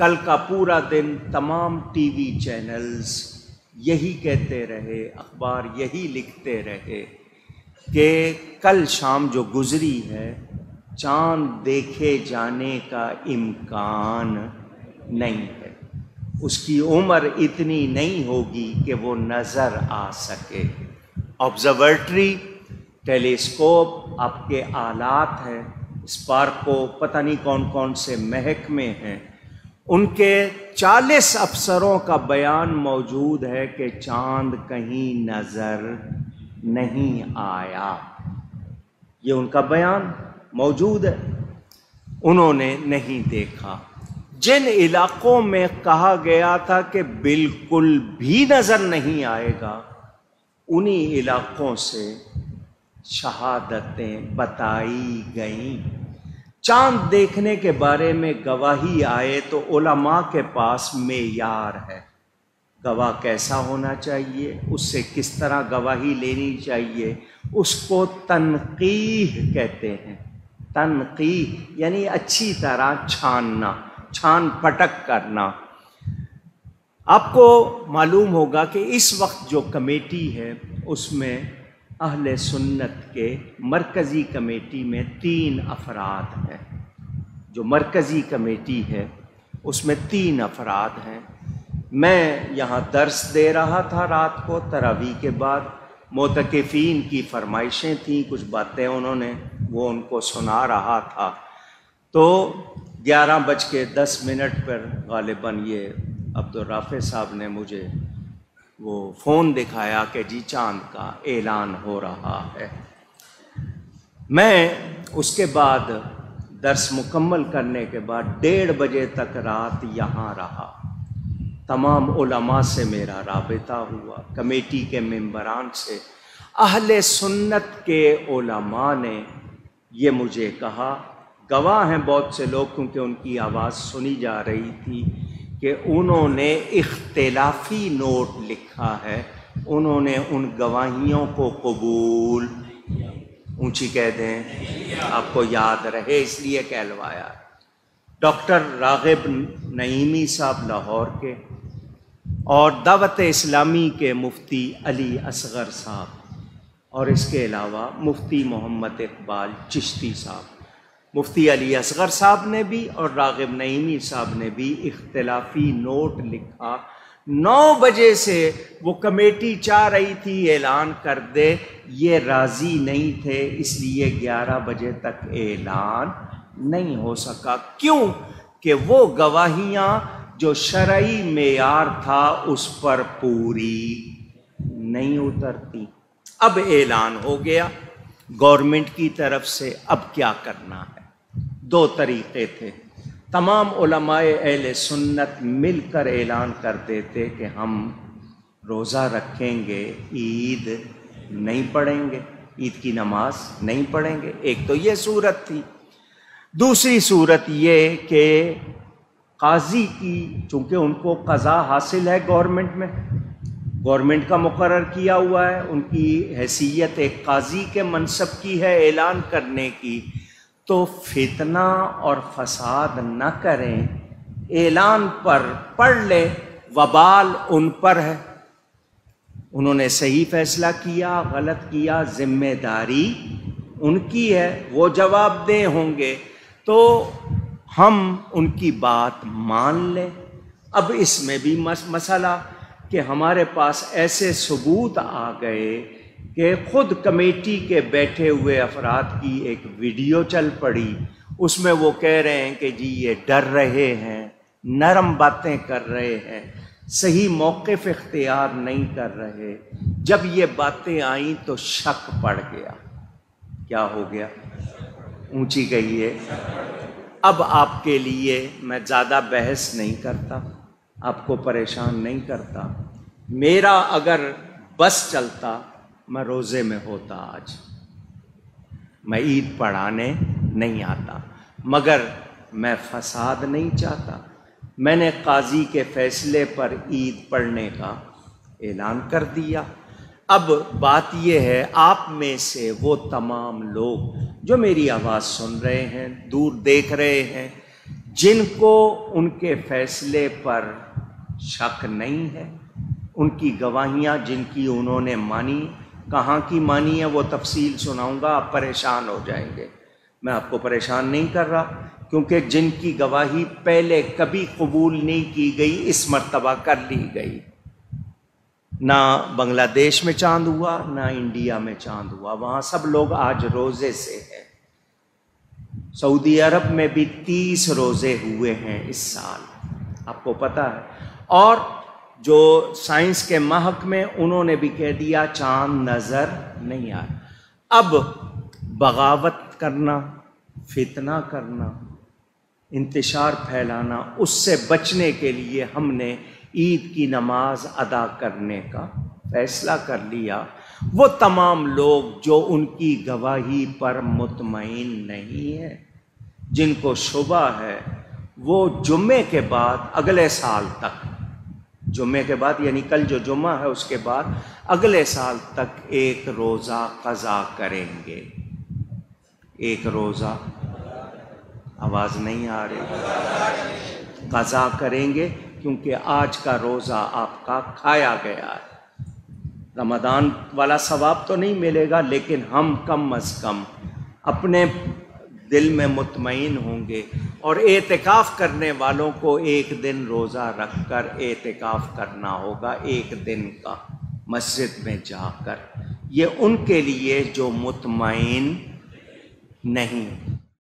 کل کا پورا دن تمام ٹی وی چینلز یہی کہتے رہے، اخبار یہی لکھتے رہے کہ کل شام جو گزری ہے چاند دیکھے جانے کا امکان نہیں ہے، اس کی عمر اتنی نہیں ہوگی کہ وہ نظر آ سکے۔ آبزرویٹری، ٹیلیسکوپ آپ کے آلات ہیں، اسپارکو، پتہ نہیں کون کون سے محکمے ہیں، ان کے 40 افسروں کا بیان موجود ہے کہ چاند کہیں نظر نہیں آیا۔ یہ ان کا بیان موجود ہے، انہوں نے نہیں دیکھا۔ جن علاقوں میں کہا گیا تھا کہ بالکل بھی نظر نہیں آئے گا، انہی علاقوں سے شہادتیں بتائی گئیں۔ چاند دیکھنے کے بارے میں گواہی آئے تو علماء کے پاس معیار ہے، گواہ کیسا ہونا چاہیے، اس سے کس طرح گواہی لینی چاہیے، اس کو تنقیح کہتے ہیں۔ تنقیح یعنی اچھی طرح چھاننا، چھان پٹک کرنا۔ آپ کو معلوم ہوگا کہ اس وقت جو کمیٹی ہے اس میں اہل سنت کے مرکزی کمیٹی میں 3 افراد ہیں۔ جو مرکزی کمیٹی ہے اس میں 3 افراد ہیں۔ میں یہاں درس دے رہا تھا رات کو تراویح کے بعد، معتکفین کی فرمائشیں تھیں، کچھ باتیں انہوں نے وہ ان کو سنا رہا تھا، تو 11:10 پر غالباً یہ عبدالرافع صاحب نے مجھے وہ فون دکھایا کہ جی چاند کا اعلان ہو رہا ہے۔ میں اس کے بعد درس مکمل کرنے کے بعد 1:30 بجے تک رات یہاں رہا۔ تمام علماء سے میرا رابطہ ہوا، کمیٹی کے ممبران سے، اہل سنت کے علماء نے یہ مجھے کہا، گواہ ہیں بہت سے لوگ کیونکہ ان کی آواز سنی جا رہی تھی، کہ انہوں نے اختلافی نوٹ لکھا ہے، انہوں نے ان گواہیوں کو قبول، اونچی کہہ دیں، آپ کو یاد رہے اس لیے کہلوایا۔ ڈاکٹر راغب نعیمی صاحب لاہور کے، اور دعوت اسلامی کے مفتی علی اصغر صاحب، اور اس کے علاوہ مفتی محمد اقبال چشتی صاحب۔ مفتی علی اصغر صاحب نے بھی اور راغب نعیمی صاحب نے بھی اختلافی نوٹ لکھا۔ 9 بجے سے وہ کمیٹی چاہ رہی تھی اعلان کر دے، یہ راضی نہیں تھے، اس لیے 11 بجے تک اعلان نہیں ہو سکا۔ کیوں کہ وہ گواہیاں جو شرعی معیار تھا اس پر پوری نہیں اترتی۔ اب اعلان ہو گیا گورنمنٹ کی طرف سے، اب کیا کرنا ہے؟ 2 طریقے تھے۔ تمام علماء اہل سنت مل کر اعلان کر دیتے کہ ہم روزہ رکھیں گے، عید نہیں پڑھیں گے، عید کی نماز نہیں پڑھیں گے، ایک تو یہ صورت تھی۔ دوسری صورت یہ کہ قاضی کی، چونکہ ان کو قضا حاصل ہے گورنمنٹ میں، گورنمنٹ کا مقرر کیا ہوا ہے، ان کی حیثیت ایک قاضی کے منصب کی ہے اعلان کرنے کی، تو فتنہ اور فساد نہ کریں، اعلان پر پڑھ لے، وبال ان پر ہے۔ انہوں نے صحیح فیصلہ کیا، غلط کیا، ذمہ داری ان کی ہے، وہ جواب دہ ہوں گے، تو ہم ان کی بات مان لیں۔ اب اس میں بھی مسئلہ کہ ہمارے پاس ایسے ثبوت آ گئے کہ خود کمیٹی کے بیٹھے ہوئے افراد کی ایک ویڈیو چل پڑی، اس میں وہ کہہ رہے ہیں کہ جی یہ ڈر رہے ہیں، نرم باتیں کر رہے ہیں، صحیح موقف اختیار نہیں کر رہے۔ جب یہ باتیں آئیں تو شک پڑ گیا۔ کیا ہو گیا؟ اونچی کہیے۔ اب آپ کے لیے میں زیادہ بحث نہیں کرتا، آپ کو پریشان نہیں کرتا۔ میرا اگر بس چلتا میں روزے میں ہوتا آج، میں عید پڑھانے نہیں آتا، مگر میں فساد نہیں چاہتا۔ میں نے قاضی کے فیصلے پر عید پڑھنے کا اعلان کر دیا۔ اب بات یہ ہے، آپ میں سے وہ تمام لوگ جو میری آواز سن رہے ہیں، دور دیکھ رہے ہیں، جن کو ان کے فیصلے پر شک نہیں ہے، ان کی گواہیاں جن کی انہوں نے مانی، کہاں کی مانی ہے وہ تفصیل سناؤں گا، آپ پریشان ہو جائیں گے۔ میں آپ کو پریشان نہیں کر رہا، کیونکہ جن کی گواہی پہلے کبھی قبول نہیں کی گئی اس مرتبہ کر لی گئی۔ نہ بنگلہ دیش میں چاند ہوا، نہ انڈیا میں چاند ہوا، وہاں سب لوگ آج روزے سے ہیں۔ سعودی عرب میں بھی 30 روزے ہوئے ہیں اس سال، آپ کو پتہ ہے۔ اور جو سائنس کے محق میں انہوں نے بھی کہہ دیا چاند نظر نہیں آیا۔ اب بغاوت کرنا، فتنہ کرنا، انتشار پھیلانا، اس سے بچنے کے لیے ہم نے عید کی نماز ادا کرنے کا فیصلہ کر لیا۔ وہ تمام لوگ جو ان کی گواہی پر مطمئن نہیں ہیں، جن کو شبہ ہے، وہ جمعے کے بعد اگلے سال تک، جمعے کے بعد یعنی کل جو جمعہ ہے اس کے بعد اگلے سال تک ایک روزہ قضا کریں گے۔ ایک روزہ، آواز نہیں آ رہی، قضا کریں گے، کیونکہ آج کا روزہ آپ کا کھایا گیا ہے۔ رمضان والا ثواب تو نہیں ملے گا، لیکن ہم کم از کم اپنے دل میں مطمئن ہوں گے۔ اور اعتکاف کرنے والوں کو ایک دن روزہ رکھ کر اعتکاف کرنا ہوگا، ایک دن کا، مسجد میں جا کر۔ یہ ان کے لیے جو مطمئن نہیں۔